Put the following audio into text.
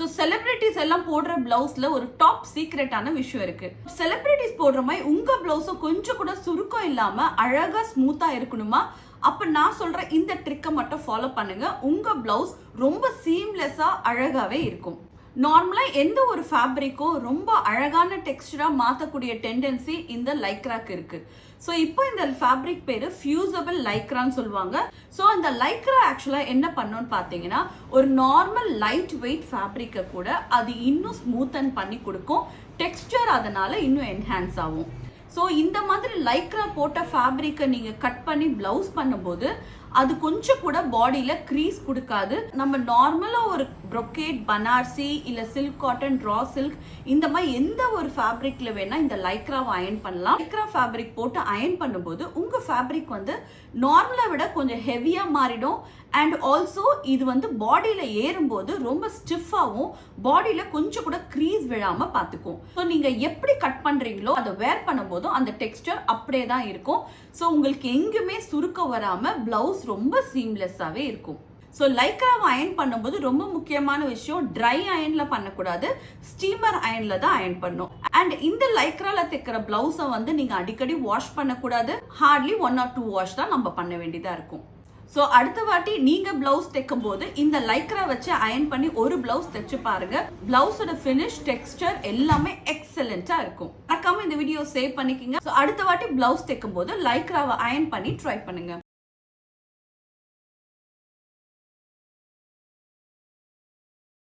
So celebrities எல்லாம் போடுற பிளவுஸ்ல ஒரு டாப் சீக்ரெட்டான விஷயம் இருக்கு. செலிபிரிட்டிஸ் போடுற மாதிரி உங்க பிளவுஸும் கொஞ்சம் கூட சுருக்கம் இல்லாம அழகா ஸ்மூத்தா இருக்கணுமா? அப்ப நான் சொல்ற இந்த ட்ரிக்கை மட்டும் ஃபாலோ பண்ணுங்க. உங்க பிளவுஸ் ரொம்ப சீம்லெஸ்ஸா அழகாவே இருக்கும். நார்மலா எந்த ஒரு ஃபேப்ரிக்கும் ரொம்ப அழகான டெக்ஸ்டரா மாத்தக்கூடிய டெண்டன்சி இந்த லைக்ராக்கு இருக்கு. ஸோ இப்போ இந்த ஃபேப்ரிக் பேரு ஃபியூசபிள் லைக்ரான்னு சொல்லுவாங்க. ஸோ அந்த லைக்ரா ஆக்சுவலா என்ன பண்ணோம்னு பார்த்தீங்கன்னா ஒரு நார்மல் லைட் வெயிட் ஃபேப்ரிக்கை கூட அது இன்னும் ஸ்மூத்தன் பண்ணி கொடுக்கும். டெக்ஸ்டர் அதனால இன்னும் என்ஹான்ஸ் ஆகும். ஸோ இந்த மாதிரி லைக்ரா போட்ட ஃபேப்ரிக்கை நீங்கள் கட் பண்ணி ப்ளவுஸ் பண்ணும்போது அது கொஞ்சம் கூட பாடியில் க்ரீஸ் கொடுக்காது. நம்ம நார்மலாக ஒரு ப்ரொக்கேட், பனார்சி இல்லை சில்க் காட்டன், ட்ரா சில்க் இந்த மாதிரி எந்த ஒரு ஃபேப்ரிக்கில் வேணால் இந்த லைக்ராவை அயன் பண்ணலாம். லைக்ரா ஃபேப்ரிக் போட்டு அயன் பண்ணும்போது உங்கள் ஃபேப்ரிக் வந்து நார்மலை விட கொஞ்சம் ஹெவியாக மாறிடும். அண்ட் ஆல்சோ இது வந்து பாடியில் ஏறும்போது ரொம்ப ஸ்டிஃபாகவும் பாடியில் கொஞ்சம் கூட க்ரீஸ் விழாமல் பார்த்துக்கும். ஸோ நீங்கள் எப்படி கட் பண்ணுறீங்களோ அதை வேர் பண்ணும்போதும் அந்த டெக்ஸ்டர் அப்படியே தான் இருக்கும். ஸோ உங்களுக்கு எங்குமே சுருக்கம் வராமல் பிளவுஸ் ரொம்ப சீம்லெஸ்ஸாகவே இருக்கும். ஸோ லைக்ராவை அயன் பண்ணும்போது ரொம்ப முக்கியமான விஷயம், ட்ரை அயன்ல பண்ணக்கூடாது, ஸ்டீமர் அயன்ல தான் அயன் பண்ணும். அண்ட் இந்த லைக்ரால தைக்கிற பிளவுஸை வந்து நீங்க அடிக்கடி வாஷ் பண்ணக்கூடாது. ஹார்ட்லி 1 or 2 வாஷ் தான் நம்ம பண்ண வேண்டியதா இருக்கும். ஸோ அடுத்த வாட்டி நீங்க பிளவுஸ் தைக்கும் போது இந்த லைக்ரா வச்சு அயன் பண்ணி ஒரு பிளவுஸ் தைச்சு பாருங்க. பிளவுஸோட ஃபினிஷ், டெக்ஸ்டர் எல்லாமே எக்ஸலென்ட்டா இருக்கும். மறக்காம இந்த வீடியோ சேவ் பண்ணிக்கங்க. ஸோ அடுத்த வாட்டி பிளவுஸ் தைக்கும் போது லைக்ராவை அயன் பண்ணி ட்ரை பண்ணுங்க.